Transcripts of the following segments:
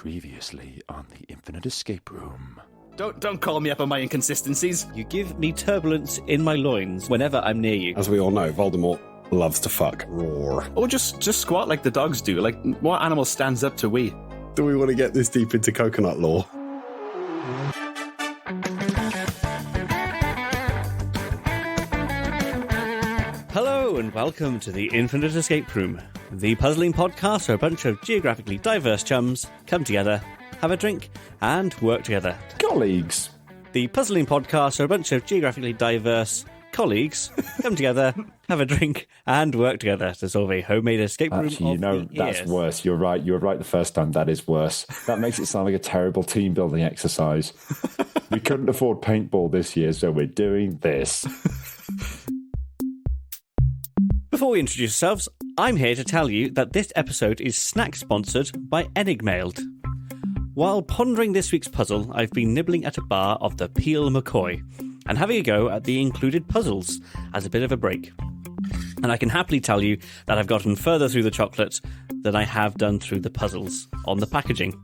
Previously on the Infinite Escape Room. Don't call me up on my inconsistencies. You give me turbulence in my loins whenever I'm near you. As we all know, Voldemort loves to fuck. Roar. Or just squat like the dogs do. Like, what animal stands up to we? Do we want to get this deep into coconut lore? Hello and welcome to the Infinite Escape Room, the puzzling podcast where a bunch of geographically diverse chums come together, have a drink, and work together. Colleagues. The puzzling podcast where a bunch of geographically diverse colleagues come together, have a drink, and work together to solve a homemade escape room. Actually, that's worse. You're right. You were right the first time. That is worse. That makes it sound like a terrible team building exercise. We couldn't afford paintball this year, so we're doing this. Before we introduce ourselves, I'm here to tell you that this episode is snack sponsored by Enigmailed. While pondering this week's puzzle, I've been nibbling at a bar of the Peel McCoy and having a go at the included puzzles as a bit of a break. And I can happily tell you that I've gotten further through the chocolate than I have done through the puzzles on the packaging.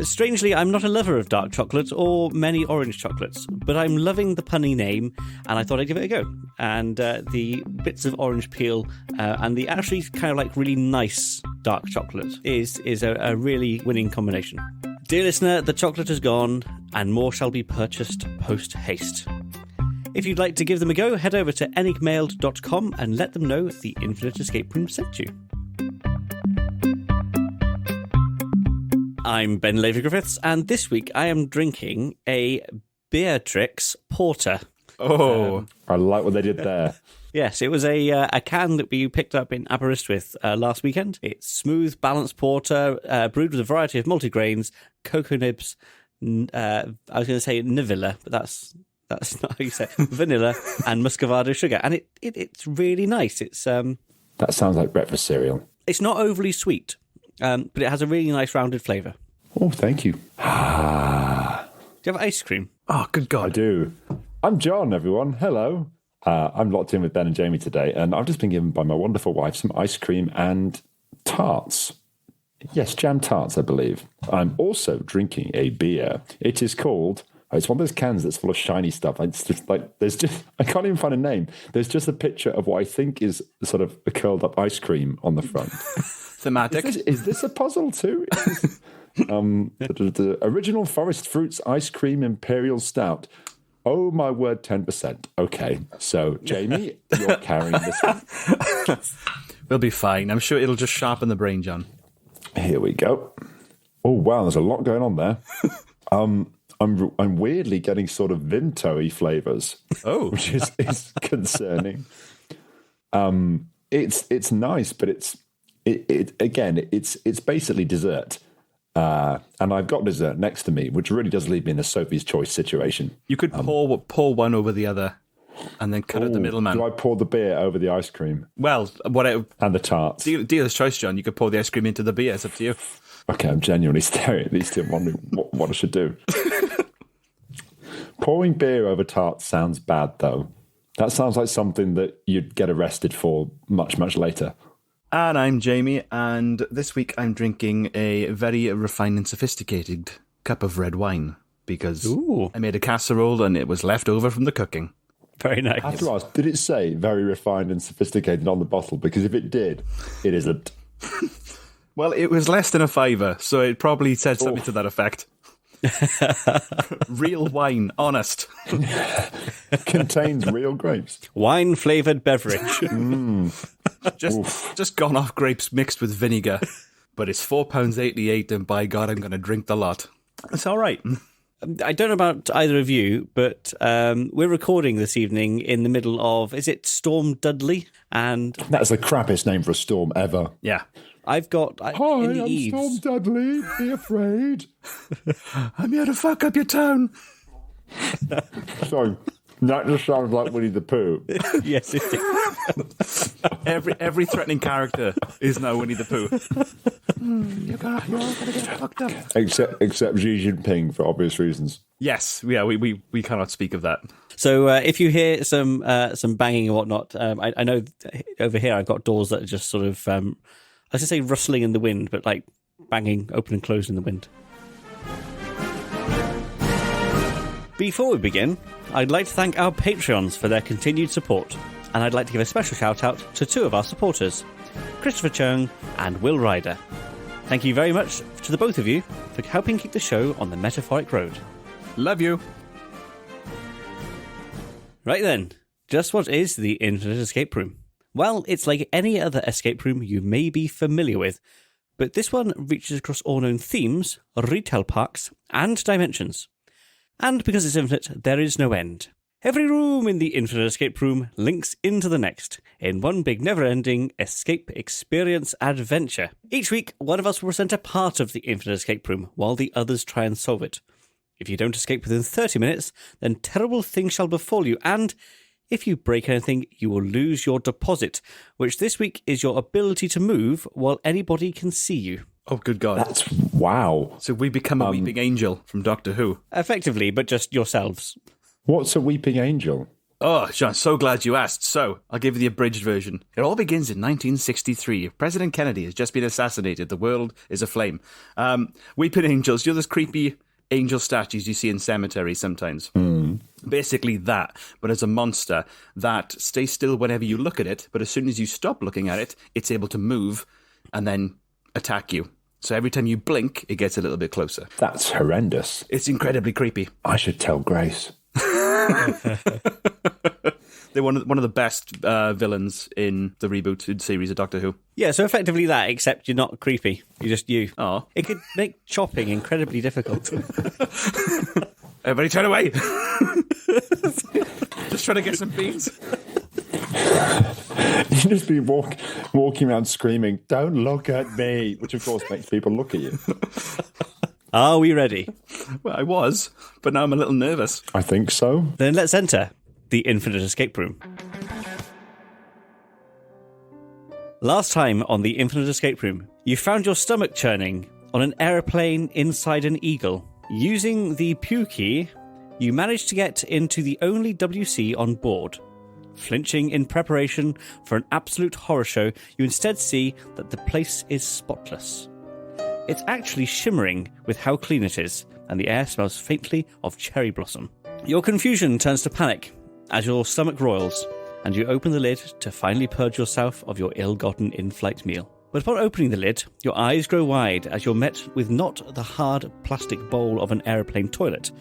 Strangely, I'm not a lover of dark chocolate or many orange chocolates, but I'm loving the punny name, and I thought I'd give it a go. And the bits of orange peel and the actually kind of like really nice dark chocolate is a really winning combination. Dear listener, the chocolate is gone, and more shall be purchased post-haste. If you'd like to give them a go, head over to enigmailed.com and let them know the Infinite Escape Room sent you. I'm Ben Lavery-Griffiths, and this week I am drinking a Beatrix Porter. Oh, I like what they did there. Yes, it was a can that we picked up in Aberystwyth with last weekend. It's smooth, balanced porter, brewed with a variety of multigrains, cocoa nibs, I was going to say Nivilla, but that's not how you say it. Vanilla and muscovado sugar, and it's really nice. It's That sounds like breakfast cereal. It's not overly sweet. But it has a really nice rounded flavour. Oh, thank you. Do you have ice cream? Oh, good God. I do. I'm John, everyone. Hello. I'm locked in with Ben and Jamie today, and I've just been given by my wonderful wife some ice cream and tarts. Yes, jam tarts, I believe. I'm also drinking a beer. It is called... It's one of those cans that's full of shiny stuff. It's just like I can't even find a name. There's just a picture of what I think is sort of a curled up ice cream on the front. Thematic. Is this a puzzle too? The original Forest Fruits Ice Cream Imperial Stout. Oh my word, 10%. Okay, so Jamie, you're carrying this one. We'll be fine. I'm sure it'll just sharpen the brain, John. Here we go. Oh wow, there's a lot going on there. I'm weirdly getting sort of Vimto-y flavours. Oh, which is concerning. It's nice, but it's basically dessert. And I've got dessert next to me, which really does leave me in a Sophie's Choice situation. you could pour one over the other and then cut out the middleman. Do I pour the beer over the ice cream? Well, And the tarts? dealer's choice, John. You could pour the ice cream into the beer. It's up to you. Okay, I'm genuinely staring at these two and wondering what I should do. Pouring beer over tarts sounds bad, though. That sounds like something that you'd get arrested for much, much later. And I'm Jamie, and this week I'm drinking a very refined and sophisticated cup of red wine because I made a casserole and it was left over from the cooking. Very nice. I have to ask, did it say very refined and sophisticated on the bottle? Because if it did, it isn't. Well, it was less than a £5, so it probably said something to that effect. Real wine, honest. Contains real grapes. Wine-flavoured beverage. Just gone off grapes mixed with vinegar. But it's £4.88, and by God, I'm going to drink the lot. It's all right. I don't know about either of you, but we're recording this evening in the middle of, is it Storm Dudley? And That's the crappiest name for a storm ever. Yeah. I've got... Hi, in the I'm eaves, Storm Dudley. Be afraid. I'm here to fuck up your town. Sorry, that just sounds like Winnie the Pooh. Yes, it is. Every threatening character is now Winnie the Pooh. You're all gonna get fucked up. Except Xi Jinping for obvious reasons. Yes, yeah, we cannot speak of that. So if you hear some banging and whatnot, I know over here I've got doors that are just sort of, I was going to say rustling in the wind, but like banging open and closed in the wind. Before we begin, I'd like to thank our Patreons for their continued support, and I'd like to give a special shout out to two of our supporters, Christopher Chung and Will Ryder. Thank you very much to the both of you for helping keep the show on the metaphoric road. Love you. Right then, just what is the Infinite Escape Room? Well, it's like any other escape room you may be familiar with, but this one reaches across all known themes, retail parks, and dimensions. And because it's infinite, there is no end. Every room in the Infinite Escape Room links into the next, in one big never-ending escape experience adventure. Each week, one of us will present a part of the Infinite Escape Room, while the others try and solve it. If you don't escape within 30 minutes, then terrible things shall befall you, and if you break anything, you will lose your deposit, which this week is your ability to move while anybody can see you. Oh, good God. That's wow. So we become a weeping angel from Doctor Who. Effectively, but just yourselves. What's a weeping angel? Oh, John, so glad you asked. So, I'll give you the abridged version. It all begins in 1963. President Kennedy has just been assassinated. The world is aflame. Weeping angels, you know those creepy angel statues you see in cemeteries sometimes? Basically that, but as a monster that stays still whenever you look at it, but as soon as you stop looking at it, it's able to move and then attack you. So every time you blink, it gets a little bit closer. That's horrendous. It's incredibly creepy. I should tell Grace. They're one of the best villains in the rebooted series of Doctor Who. Yeah, so effectively that, except you're not creepy. You're just you. Oh. It could make chopping incredibly difficult. Everybody turn away! Just trying to get some beans. You just be walking around screaming, "Don't look at me," which of course makes people look at you. Are we ready? Well, I was, but now I'm a little nervous. I think so. Then let's enter the Infinite Escape Room. Last time on the Infinite Escape Room, you found your stomach churning on an aeroplane inside an eagle. Using the Pooh key, you managed to get into the only WC on board. Flinching in preparation for an absolute horror show, you instead see that the place is spotless. It's actually shimmering with how clean it is, and the air smells faintly of cherry blossom. Your confusion turns to panic as your stomach roils, and you open the lid to finally purge yourself of your ill-gotten in-flight meal. But upon opening the lid, your eyes grow wide as you're met with not the hard plastic bowl of an aeroplane toilet,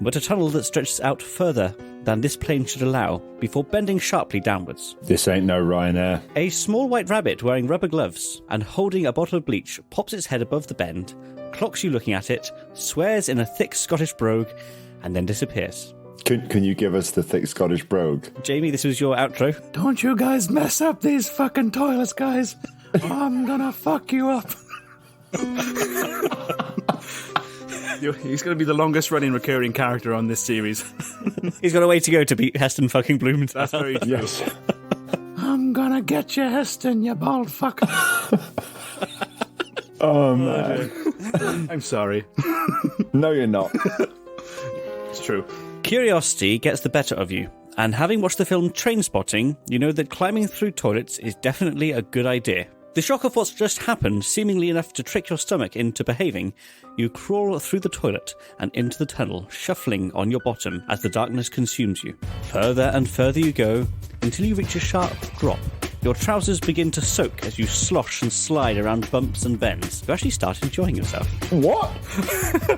but a tunnel that stretches out further than this plane should allow before bending sharply downwards. This ain't no Ryanair. A small white rabbit wearing rubber gloves and holding a bottle of bleach pops its head above the bend, clocks you looking at it, swears in a thick Scottish brogue, and then disappears. Can you give us the thick Scottish brogue? Jamie, this was your outro. Don't you guys mess up these fucking toilets, guys. I'm gonna fuck you up. He's going to be the longest running recurring character on this series. He's got a way to go to beat Heston fucking Blumenthal. That's very true. Yes. I'm gonna get you, Heston, you bald fucker. Oh, man. I'm sorry. No, you're not. It's true. Curiosity gets the better of you, and having watched the film Trainspotting, you know that climbing through toilets is definitely a good idea. The shock of what's just happened, seemingly enough to trick your stomach into behaving, you crawl through the toilet and into the tunnel, shuffling on your bottom as the darkness consumes you. Further and further you go, until you reach a sharp drop. Your trousers begin to soak as you slosh and slide around bumps and bends. You actually start enjoying yourself. What?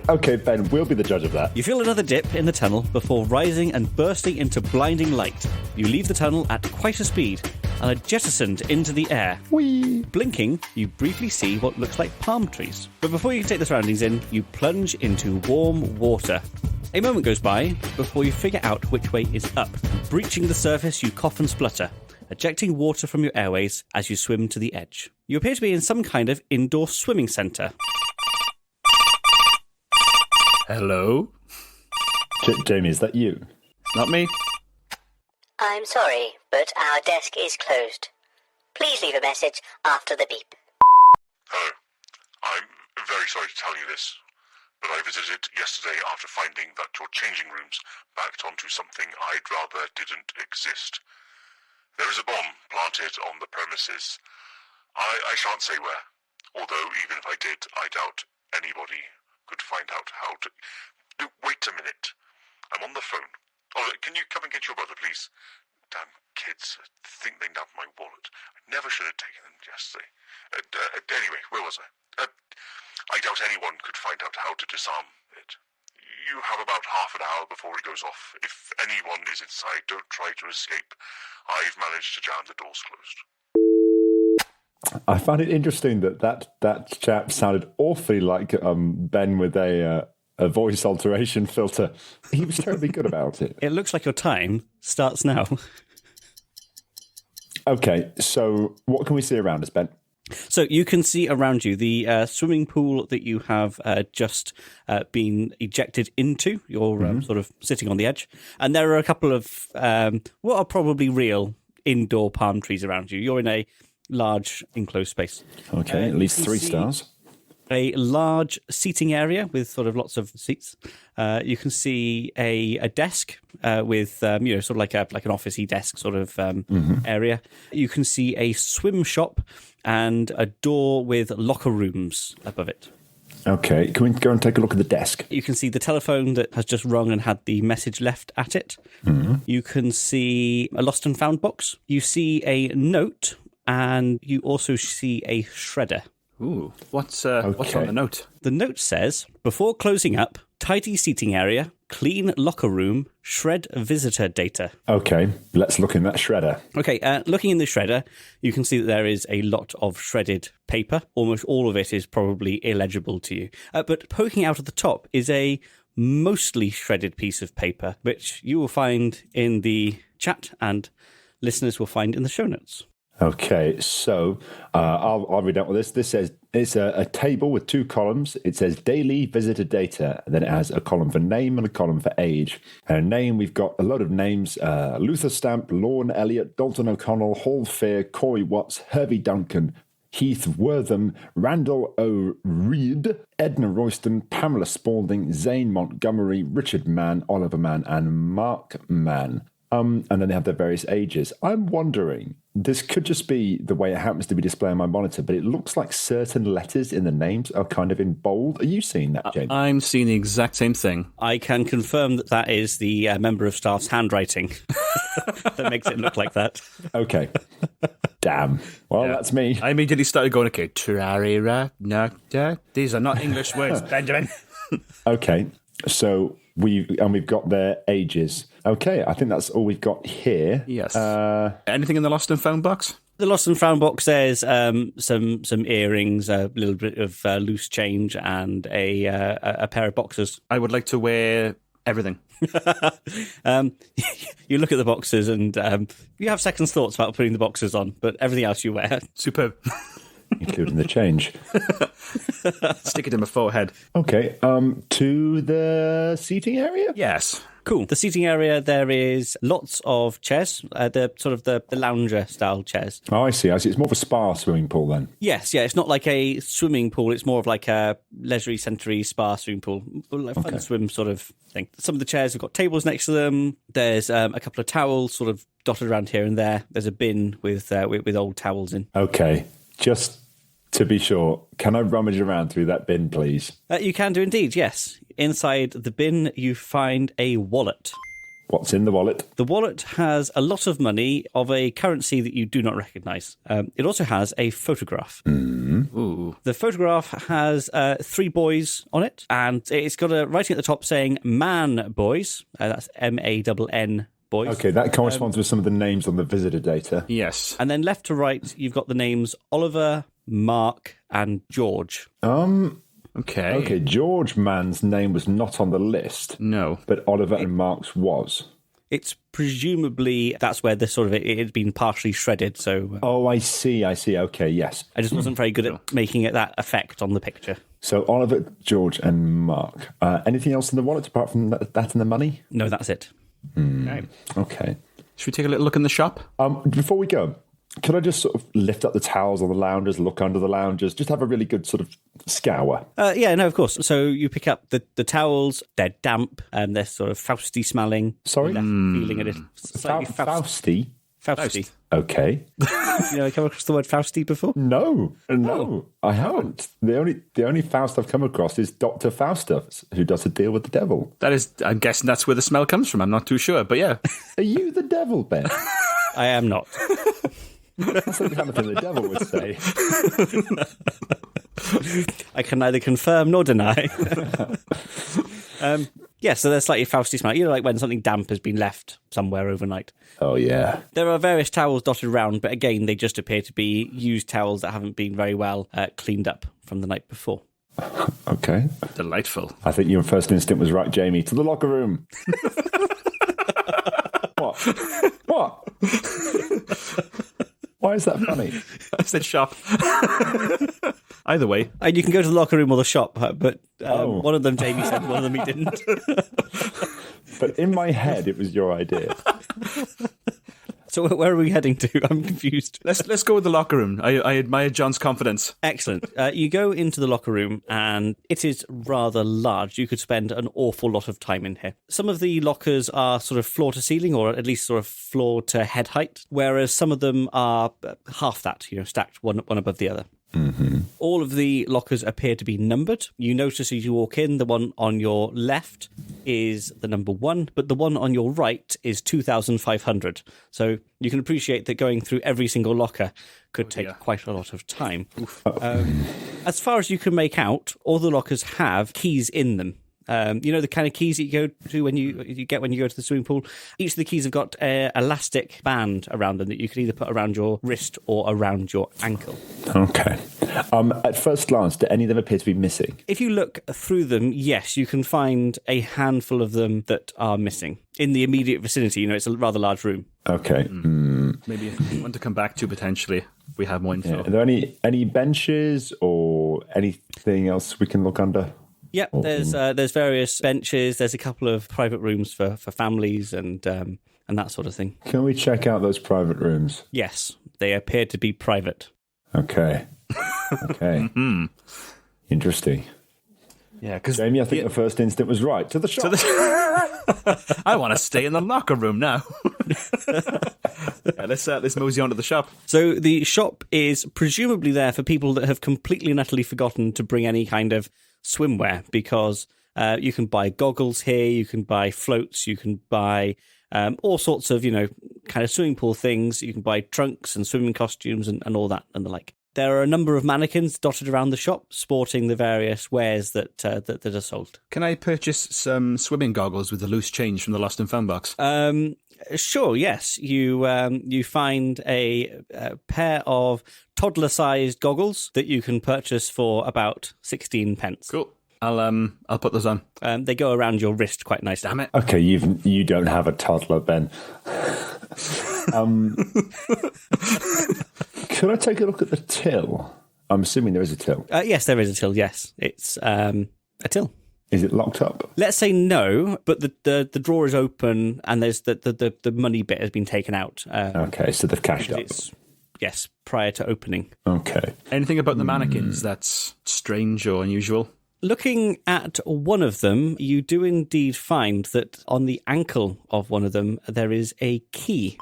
Okay, Ben, we'll be the judge of that. You feel another dip in the tunnel before rising and bursting into blinding light. You leave the tunnel at quite a speed and are jettisoned into the air. Whee! Blinking, you briefly see what looks like palm trees. But before you can take the surroundings in, you plunge into warm water. A moment goes by before you figure out which way is up. Breaching the surface, you cough and splutter, ejecting water from your airways as you swim to the edge. You appear to be in some kind of indoor swimming centre. Hello? Jamie, is that you? Not me. I'm sorry, but our desk is closed. Please leave a message after the beep. Hello. I'm very sorry to tell you this, but I visited yesterday after finding that your changing rooms backed onto something I'd rather didn't exist. There is a bomb planted on the premises. I shan't say where. Although, even if I did, I doubt anybody could find out how to... Wait a minute. I'm on the phone. Oh, can you come and get your brother, please? Damn kids. I think they nabbed my wallet. I never should have taken them yesterday. Anyway, where was I? I doubt anyone could find out how to disarm it. You have about half an hour before it goes off. If anyone is inside, don't try to escape. I've managed to jam the doors closed. I find it interesting that chap sounded awfully like Ben with a voice alteration filter. He was terribly good about it. It looks like your time starts now. Okay, so what can we see around us, Ben? So you can see around you the swimming pool that you have just been ejected into. You're sort of sitting on the edge. And there are a couple of what are probably real indoor palm trees around you. You're in a large enclosed space. Okay, at least 3 stars. A large seating area with sort of lots of seats. You can see a desk with sort of like an office-y desk sort of area. You can see a swim shop and a door with locker rooms above it. Okay, can we go and take a look at the desk? You can see the telephone that has just rung and had the message left at it. You can see a lost and found box. You see a note, and you also see a shredder. Ooh, what's on the note? The note says, before closing up, tidy seating area, clean locker room, shred visitor data. Okay, let's look in that shredder. Okay, looking in the shredder, you can see that there is a lot of shredded paper. Almost all of it is probably illegible to you. But poking out at the top is a mostly shredded piece of paper, which you will find in the chat and listeners will find in the show notes. Okay, so I'll read out what this. This says it's a table with 2 columns. It says daily visitor data, and then it has a column for name and a column for age. And name, we've got a lot of names: Luther Stamp, Lorne Elliott, Dalton O'Connell, Hall Fair, Corey Watts, Hervey Duncan, Heath Wortham, Randall O'Reid, Edna Royston, Pamela Spaulding, Zane Montgomery, Richard Mann, Oliver Mann, and Mark Mann. And then they have their various ages. I'm wondering, this could just be the way it happens to be displayed on my monitor, but it looks like certain letters in the names are kind of in bold. Are you seeing that, Jamie? I'm seeing the exact same thing. I can confirm that is the member of staff's handwriting that makes it look like that. Okay. Damn. Well, that's me. I immediately started going, okay, these are not English words, Benjamin. Okay, so we've got their ages. Okay, I think that's all we've got here. Yes. Anything in the lost and found box? The lost and found box says some earrings, a little bit of loose change, and a pair of boxers. I would like to wear everything. You look at the boxers and you have second thoughts about putting the boxers on, but everything else you wear. Superb. Including the change. Stick it in my forehead. Okay, to the seating area? Yes. Cool. The seating area, there is lots of chairs, the lounger style chairs. Oh, I see. It's more of a spa swimming pool then. Yes, yeah. It's not like a swimming pool. It's more of like a leisurely, centre-y spa swimming pool. Like fun swim sort of thing. Some of the chairs have got tables next to them. There's a couple of towels sort of dotted around here and there. There's a bin with old towels in. Okay. Just to be sure, can I rummage around through that bin, please? You can do indeed, yes. Inside the bin, you find a wallet. What's in the wallet? The wallet has a lot of money of a currency that you do not recognise. It also has a photograph. Ooh. The photograph has 3 boys on it, and it's got a writing at the top saying "Man Boys." That's MANN. Boys. Okay, that corresponds with some of the names on the visitor data. Yes. And then left to right, you've got the names Oliver, Mark, and George. Okay. George Mann's name was not on the list. No. But Oliver and Mark's was. It's presumably that's where the sort of it had been partially shredded. So. Oh, I see. Okay, yes. I just wasn't very good at making it that effect on the picture. So Oliver, George, and Mark. Anything else in the wallet apart from that and the money? No, that's it. Okay. Should we take a little look in the shop? Before we go, could I just sort of lift up the towels on the loungers, look under the loungers, just have a really good sort of scour? Yeah, no, of course. So you pick up the towels, they're damp, and they're sort of Fausty smelling. Sorry? Feeling a little slightly Fausty? Fausty. Okay. You know, come across the word Fausty before? No, I haven't. The only Faust I've come across is Dr. Faustus, who does a deal with the devil. I'm guessing that's where the smell comes from. I'm not too sure, but yeah. Are you the devil, Ben? I am not. That's the kind of thing the devil would say. I can neither confirm nor deny. Yeah, so they're slightly Fausty smell. You know, like when something damp has been left somewhere overnight. Oh, yeah. There are various towels dotted around, but again, they just appear to be used towels that haven't been very well cleaned up from the night before. Okay. Delightful. I think your first instinct was right, Jamie. To the locker room. What? Why is that funny? I said shop. Either way. And you can go to the locker room or the shop, but one of them Jamie said, one of them he didn't. But in my head, it was your idea. So where are we heading to? I'm confused. Let's go with the locker room. I admire John's confidence. Excellent. You go into the locker room and it is rather large. You could spend an awful lot of time in here. Some of the lockers are sort of floor to ceiling or at least sort of floor to head height, whereas some of them are half that, you know, stacked one above the other. Mm-hmm. All of the lockers appear to be numbered. You notice as you walk in, the one on your left is the number 1, but the one on your right is 2,500. So you can appreciate that going through every single locker could take quite a lot of time. As far as you can make out, all the lockers have keys in them. You know the kind of keys that you go to when you get when you go to the swimming pool? Each of the keys have got an elastic band around them that you can either put around your wrist or around your ankle. Okay. At first glance, do any of them appear to be missing? If you look through them, yes, you can find a handful of them that are missing in the immediate vicinity. You know, it's a rather large room. Okay. Maybe if you want to come back to potentially, we have more info. Yeah. Are there any benches or anything else we can look under? Yeah, there's various benches. There's a couple of private rooms for families and that sort of thing. Can we check out those private rooms? Yes, they appear to be private. Okay. Okay. Interesting. Yeah, because Jamie, I think the first instinct was right. To the shop. I want to stay in the locker room now. Yeah, let's mosey on to the shop. So the shop is presumably there for people that have completely and utterly forgotten to bring any kind of swimwear, because you can buy goggles here, you can buy floats, you can buy all sorts of, you know, kind of swimming pool things. You can buy trunks and swimming costumes and all that and the like. There are a number of mannequins dotted around the shop sporting the various wares that are sold. Can I purchase some swimming goggles with the loose change from the Lost and Found box? Sure, yes. You find a pair of toddler-sized goggles that you can purchase for about 16 pence. Cool. I'll put those on. They go around your wrist quite nicely. Damn it. Okay, you don't have a toddler, Ben. Could I take a look at the till? I'm assuming there is a till. Yes, there is a till, yes. It's a till. Is it locked up? Let's say no, but the drawer is open and there's the money bit has been taken out. Okay, so they've cashed up. Yes, prior to opening. Okay. Anything about the mannequins that's strange or unusual? Looking at one of them, you do indeed find that on the ankle of one of them, there is a key.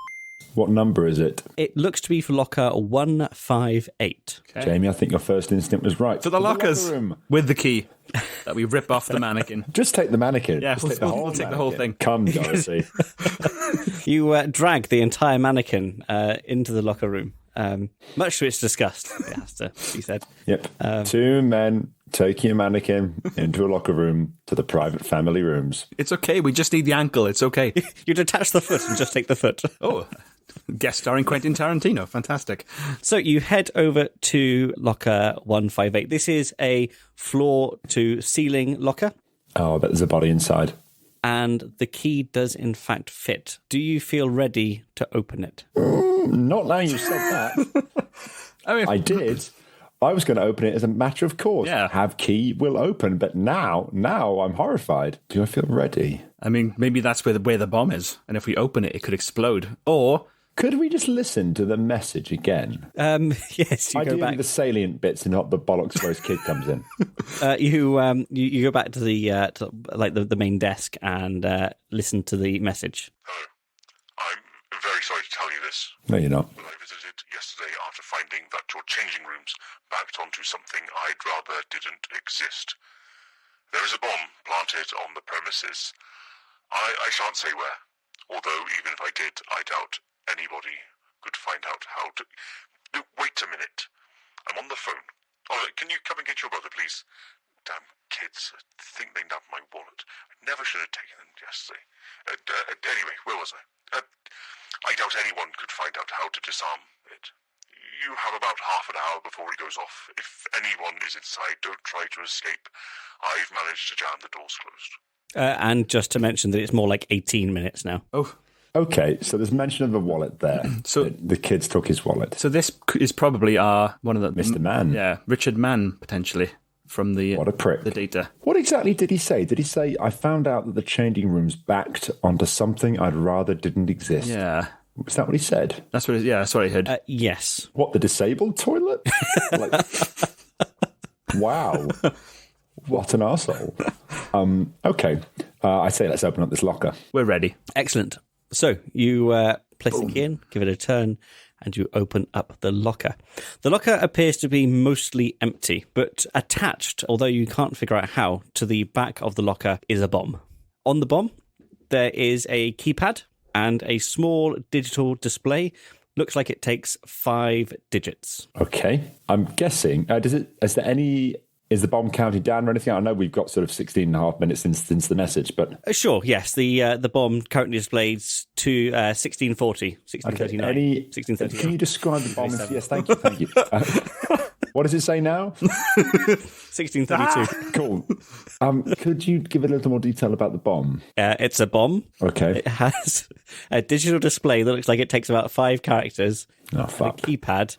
What number is it? It looks to be for locker 158. Okay. Jamie, I think your first instinct was right. To the lockers locker room. with the key that we rip off the mannequin. Just take the mannequin. Yeah, Just we'll take the whole thing. Come, Dorothy. You drag the entire mannequin into the locker room. Much to its disgust, it has to be said. Yep. 2 men taking a mannequin into a locker room to the private family rooms. It's okay. We just need the ankle. It's okay. You detach the foot and just take the foot. Oh, guest starring Quentin Tarantino. Fantastic. So you head over to locker 158. This is a floor to ceiling locker. Oh, I bet there's a body inside. And the key does in fact fit. Do you feel ready to open it? Not now you said that. I did. I was going to open it as a matter of course. Yeah. Have key will open, but now I'm horrified. Do I feel ready? I mean, maybe that's where the bomb is, and if we open it, it could explode. Or could we just listen to the message again? Yes, you go back. The salient bits and not the bollocks where his kid comes in. You go back to the main desk and listen to the message. Hello. I'm very sorry to tell you this, No, you're not. but I visited yesterday after finding that your changing rooms backed onto something I'd rather didn't exist. There is a bomb planted on the premises. I shan't say where, although even if I did, I doubt anybody could find out how to... Wait a minute. I'm on the phone. Oh, can you come and get your brother, please? Damn kids. I think they nabbed my wallet. I never should have taken them yesterday. Anyway, where was I? I doubt anyone could find out how to disarm it. You have about half an hour before it goes off. If anyone is inside, don't try to escape. I've managed to jam the doors closed. And just to mention that it's more like 18 minutes now. Oh, Okay, so there's mention of the wallet there. So- the kids took his wallet. so this is probably one of the Mr. Mann. Yeah, Richard Mann potentially from the What a prick. the data. What exactly did he say? Did he say, I found out that the changing rooms backed onto something I'd rather didn't exist? Yeah, Was that what he said? that's what I heard. Yes. What, the disabled toilet? Like, wow. What an arsehole. Okay. I say let's open up this locker. We're ready. Excellent. So you place the key in, give it a turn, and you open up the locker. The locker appears to be mostly empty, but attached, although you can't figure out how, to the back of the locker is a bomb. On the bomb, there is a keypad and a small digital display. Looks like it takes 5 digits. Okay. I'm guessing, is the bomb counting down or anything? I know we've got sort of 16 and a half minutes since the message, but... Sure, yes. The bomb currently displays to 1640, 1639, Any, 1639. can you describe the bomb? Yes, thank you. What does it say now? 1632. Cool. Could you give a little more detail about the bomb? It's a bomb. Okay. It has a digital display that looks like it takes about 5 characters, Oh, a fuck. keypad,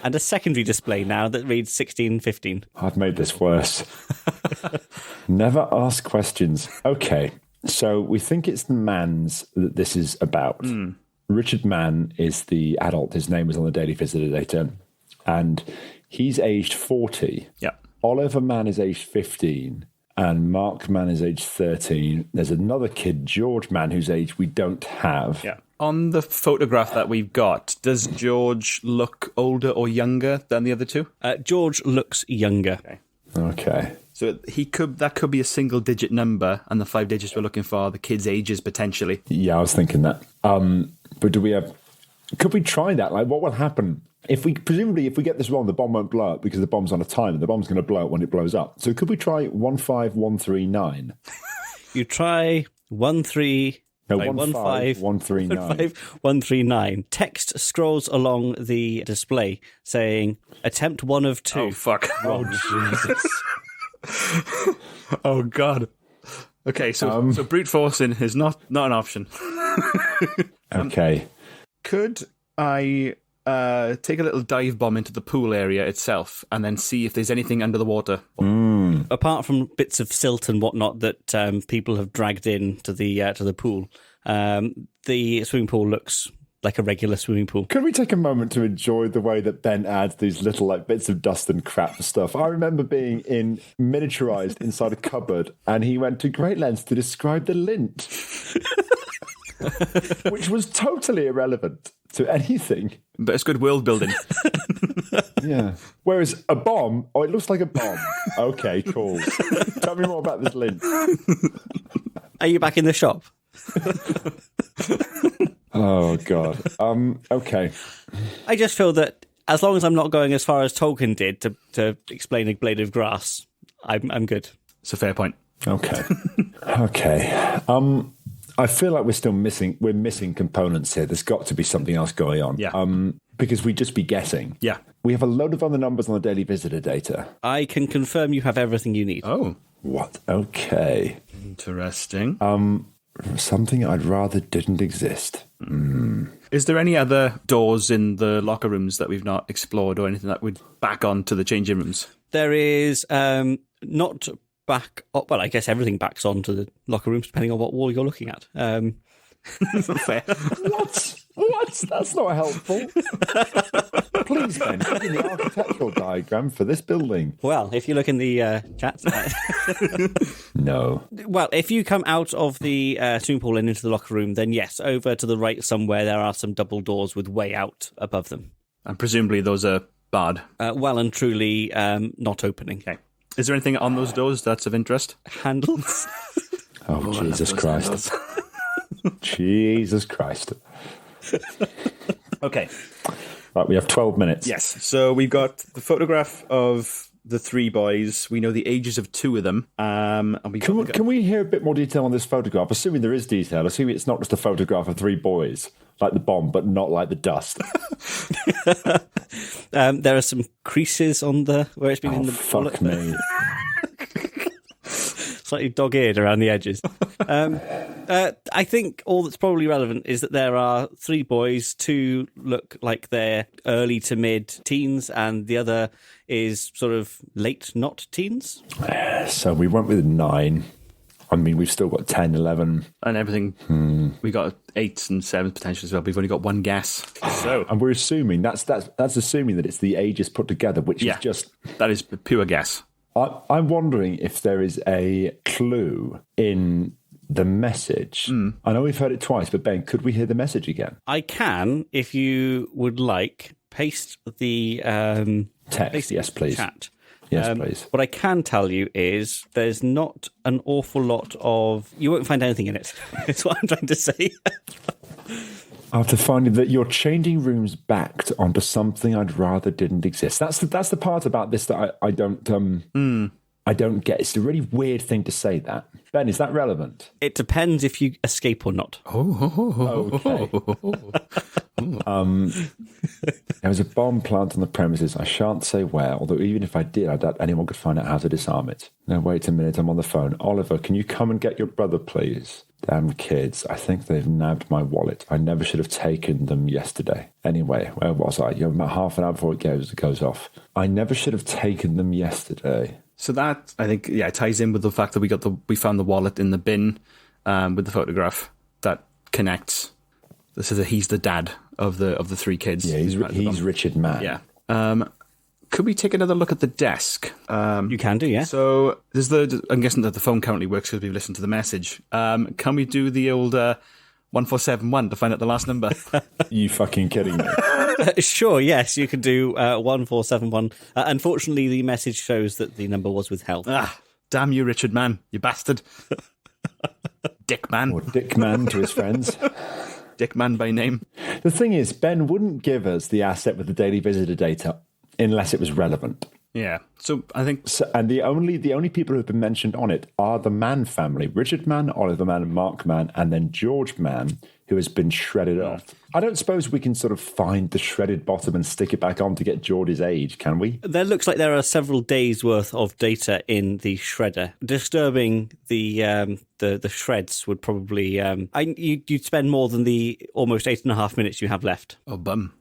and a secondary display now that reads 1615. I've made this worse. Never ask questions. Okay. So we think it's the Manns that this is about. Richard Mann is the adult. His name was on the Daily Visitor data. And he's aged 40. Yeah. Oliver Mann is aged 15. And Mark Mann is aged 13. There's another kid, George Mann, whose age we don't have. Yeah. On the photograph that we've got, does George look older or younger than the other two? George looks younger. Okay. So that could be a single digit number, and the 5 digits we're looking for are the kids' ages potentially. Yeah, I was thinking that. But could we try that? Like, what will happen? If we get this wrong, the bomb won't blow up because the bomb's on a timer. The bomb's going to blow up when it blows up. So could we try 15139? You try 15139. 139. Text scrolls along the display saying, attempt 1 of 2. Oh, fuck. Wrong. Jesus. Oh, God. Okay, so brute forcing is not an option. Okay. Could I take a little dive bomb into the pool area itself and then see if there's anything under the water? Apart from bits of silt and whatnot that people have dragged in to the pool, the swimming pool looks like a regular swimming pool. Could we take a moment to enjoy the way that Ben adds these little like bits of dust and crap and stuff? I remember being miniaturized inside a cupboard, and he went to great lengths to describe the lint, which was totally irrelevant to anything. But it's good world building. Yeah. Whereas a bomb, it looks like a bomb. Okay, cool. Tell me more about this lint. Are you back in the shop? Oh, God. Okay. I just feel that as long as I'm not going as far as Tolkien did to explain a blade of grass, I'm good. It's a fair point. Okay. Okay. I feel like we're missing components here. There's got to be something else going on. Yeah. Because we'd just be guessing. Yeah. We have a load of other numbers on the Daily Visitor data. I can confirm you have everything you need. Oh, What? Okay. interesting. Something I'd rather didn't exist. Is there any other doors in the locker rooms that we've not explored or anything that would back onto the changing rooms? There is not back up. Well, I guess everything backs onto the locker rooms depending on what wall you're looking at. Fair. What? That's not helpful. Please, Ben, give me the architectural diagram for this building. Well, if you look in the chat. No. Well, if you come out of the swimming pool and into the locker room, then yes, over to the right somewhere there are some double doors with way out above them. And presumably those are barred. Well and truly not opening. Okay. Is there anything on those doors that's of interest? Handles. Oh, Jesus Christ. Jesus Christ. Okay. Right, we have 12 minutes. Yes. So we've got the photograph of the three boys. We know the ages of two of them. And Can we hear a bit more detail on this photograph? Assuming there is detail, assuming it's not just a photograph of three boys, like the bomb, but not like the dust. There are some creases on where it's been in the fuck me. Slightly dog-eared around the edges. I think all that's probably relevant is that there are three boys. Two look like they're early to mid-teens, and the other is sort of late not teens. So we went with 9. I mean, we've still got 10, 11. And everything. We got 8s and 7s potentially as well. We've only got one guess. So, and we're assuming that's assuming that it's the ages put together, which is just that is a pure guess. I'm wondering if there is a clue in the message. I know we've heard it twice, but Ben, could we hear the message again? I can, if you would like, paste the text. Yes, please. Chat. Yes, please. What I can tell you is there's not an awful lot of... You won't find anything in it. That's what I'm trying to say. After finding that you're changing rooms backed onto something I'd rather didn't exist. That's the part about this that I don't get. It's a really weird thing to say that. Ben, is that relevant? It depends if you escape or not. Okay. There was a bomb planted on the premises. I shan't say where, although even if I did, I doubt anyone could find out how to disarm it. No, wait a minute, I'm on the phone. Oliver, can you come and get your brother, please? Damn kids, I think they've nabbed my wallet. I never should have taken them yesterday. Anyway, where was I? You're about half an hour before it goes off. I never should have taken them yesterday. So that, I think, ties in with the fact that we found the wallet in the bin with the photograph. That connects. This is he's the dad of the three kids. Yeah, he's Richard Mann. Yeah. Could we take another look at the desk? You can do, yeah. So I'm guessing that the phone currently works because we've listened to the message. Can we do the old 1471 to find out the last number? You fucking kidding me? Sure, yes, you can do 1471. Unfortunately, the message shows that the number was withheld. Damn you, Richard Mann, you bastard. Dick Man. Or Dick Man to his friends. Dick Man by name. The thing is, Ben wouldn't give us the asset with the daily visitor data unless it was relevant. Yeah. So I think... And the only people who have been mentioned on it are the Mann family. Richard Mann, Oliver Mann, Mark Mann, and then George Mann, who has been shredded off. I don't suppose we can sort of find the shredded bottom and stick it back on to get George's age, can we? There looks like there are several days' worth of data in the shredder. Disturbing the shreds would probably... you'd spend more than the almost 8.5 minutes you have left. Oh, bum.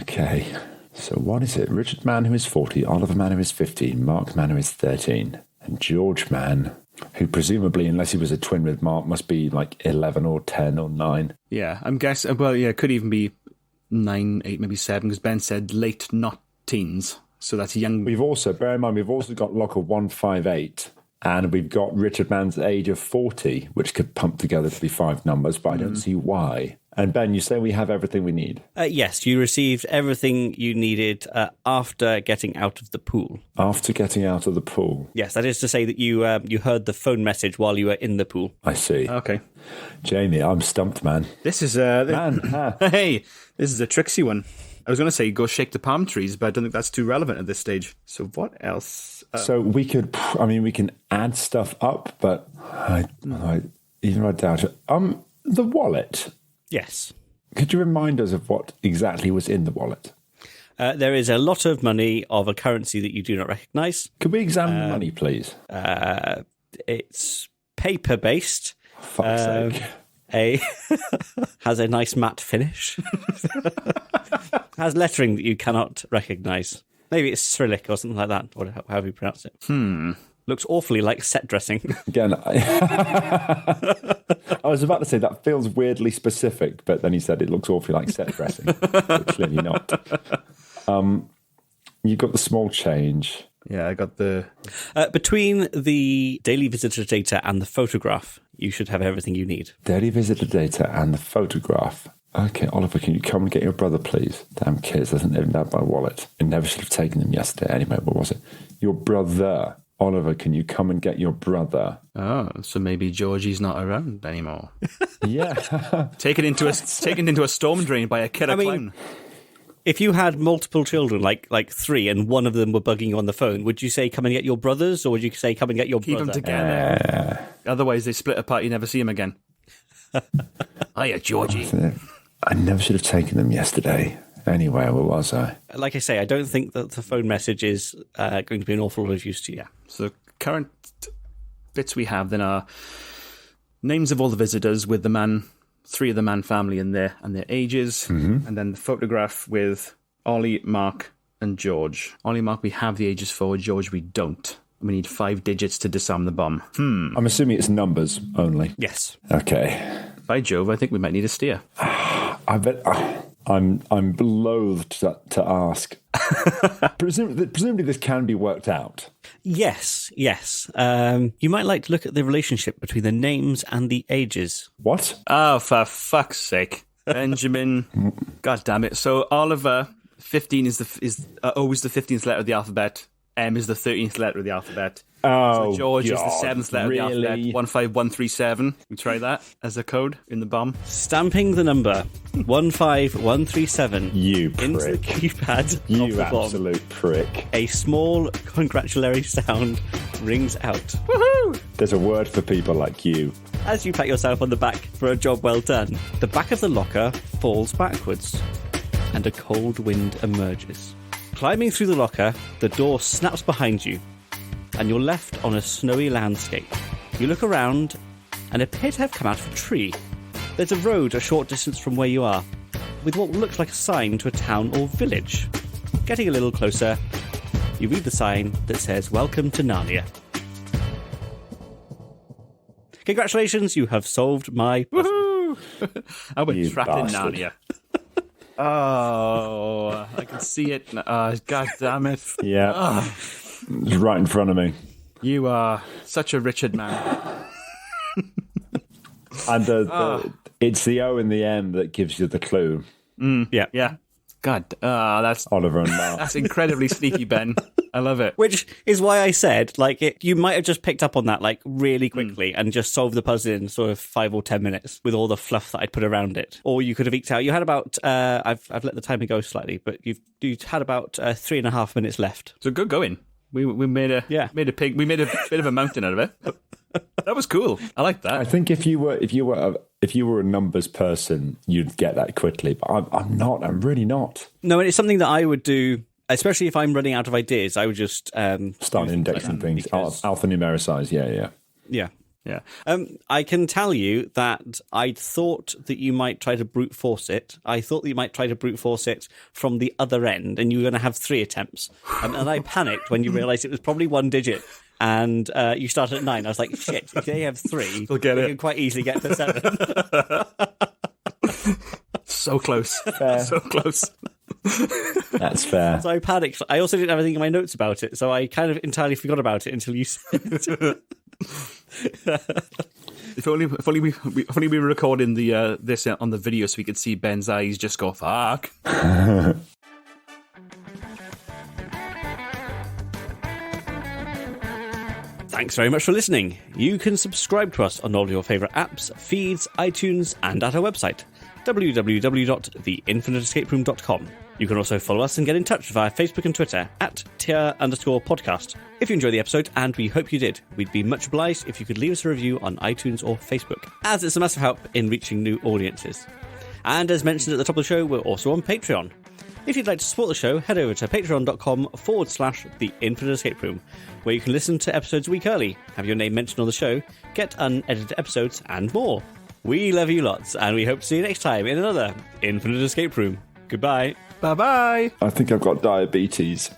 Okay. So what is it? Richard Mann, who is 40, Oliver Mann, who is 15, Mark Mann, who is 13, and George Mann, who presumably, unless he was a twin with Mark, must be like 11 or 10 or 9. Yeah, I'm guessing, well, yeah, it could even be 9, 8, maybe 7, because Ben said late, not teens. So that's young. Bear in mind, we've also got locker 158, and we've got Richard Mann's age of 40, which could pump together to be 5 numbers, but I don't see why. And Ben, you say we have everything we need? Yes, you received everything you needed after getting out of the pool. After getting out of the pool? Yes, that is to say that you heard the phone message while you were in the pool. I see. Okay. Jamie, I'm stumped, man. This is Hey, this is a tricksy one. I was going to say go shake the palm trees, but I don't think that's too relevant at this stage. So what else? So we can add stuff up, but I doubt it. The wallet. Yes. Could you remind us of what exactly was in the wallet? There is a lot of money of a currency that you do not recognise. Could we examine the money, please? It's paper-based. Fuck's sake. Has a nice matte finish. Has lettering that you cannot recognise. Maybe it's Cyrillic or something like that, or however you pronounce it. Looks awfully like set dressing. Again, I was about to say that feels weirdly specific, but then he said it looks awfully like set dressing. But clearly not. You got the small change. Yeah, I got the... Between the daily visitor data and the photograph, you should have everything you need. Daily visitor data and the photograph. Okay, Oliver, can you come and get your brother, please? Damn kids, hasn't even had my wallet. I never should have taken them yesterday. Anyway, what was it? Your brother. Oliver, can you come and get your brother? Oh, so maybe Georgie's not around anymore. Yeah. taken into a storm drain by a killer clown. If you had multiple children, like 3, and one of them were bugging you on the phone, would you say come and get your brothers, or would you say come and get your Keep brother? them together. Otherwise, they split apart. You never see them again. Hiya, Georgie. I never should have taken them yesterday. Anyway, where was I? Like I say, I don't think that the phone message is going to be an awful lot of use to you. Yeah. So current bits we have then are names of all the visitors with the man, 3 of the Mann family in there and their ages, and then the photograph with Ollie, Mark, and George. Ollie, Mark, we have the ages for. George, we don't. We need 5 digits to disarm the bomb. I'm assuming it's numbers only. Yes. Okay. By Jove, I think we might need a steer. I bet I'm loath to ask. Presumably this can be worked out. Yes. You might like to look at the relationship between the names and the ages. What? Oh, for fuck's sake. Benjamin. God damn it. So Oliver, 15 is always the 15th letter of the alphabet. M is the 13th letter of the alphabet. Oh, so George God, is the 7th letter really? of the alphabet. 15137. We try that as a code in the bomb. Stamping the number 15137 You into the prick. keypad of You the bomb. absolute prick. A small congratulatory sound rings out. Woohoo! There's a word for people like you. As you pat yourself on the back for a job well done, the back of the locker falls backwards and a cold wind emerges. Climbing through the locker, the door snaps behind you and you're left on a snowy landscape. You look around and appear to have come out of a tree. There's a road a short distance from where you are, with what looks like a sign to a town or village. Getting a little closer, you read the sign that says, "Welcome to Narnia." Congratulations, you have solved my puzzle. Woohoo! I was You trapped bastard. in Narnia. Oh, I can see it. God damn it. Yeah. It's right in front of me. You are such a Richard man. And it's the O and the M that gives you the clue. Yeah. God, that's Oliver and Mark. that's incredibly sneaky, Ben. I love it. Which is why I said, you might have just picked up on that, really quickly and just solved the puzzle in sort of 5 or 10 minutes with all the fluff that I'd put around it. Or you could have eked out. You had about, I've let the timer go slightly, but you had about 3.5 minutes left. So good going. We made a bit of a mountain out of it. That was cool. I like that. I think if you were a numbers person, you'd get that quickly. But I'm not. I'm really not. No, and it's something that I would do, especially if I'm running out of ideas. I would just Start indexing things. because- Alphanumericize. Yeah. Yeah. I can tell you that I thought that you might try to brute force it. I thought that you might try to brute force it from the other end, and you were going to have 3 attempts. And I panicked when you realised it was probably 1 digit. And you started at 9. I was like, shit, if they have 3, They'll get they it. can quite easily get to 7. So close. So close. That's fair. So I panicked. I also didn't have anything in my notes about it, so I kind of entirely forgot about it until you said it. If only we were recording this on the video so we could see Ben's eyes just go, fuck. Thanks very much for listening. You can subscribe to us on all your favourite apps, feeds, iTunes, and at our website, www.theinfiniteescaperoom.com. You can also follow us and get in touch via Facebook and Twitter at @tier_podcast. If you enjoyed the episode, and we hope you did, we'd be much obliged if you could leave us a review on iTunes or Facebook, as it's a massive help in reaching new audiences. And as mentioned at the top of the show, we're also on Patreon. If you'd like to support the show, head over to patreon.com/The Infinite Escape Room, where you can listen to episodes a week early, have your name mentioned on the show, get unedited episodes, and more. We love you lots, and we hope to see you next time in another Infinite Escape Room. Goodbye. Bye-bye. I think I've got diabetes.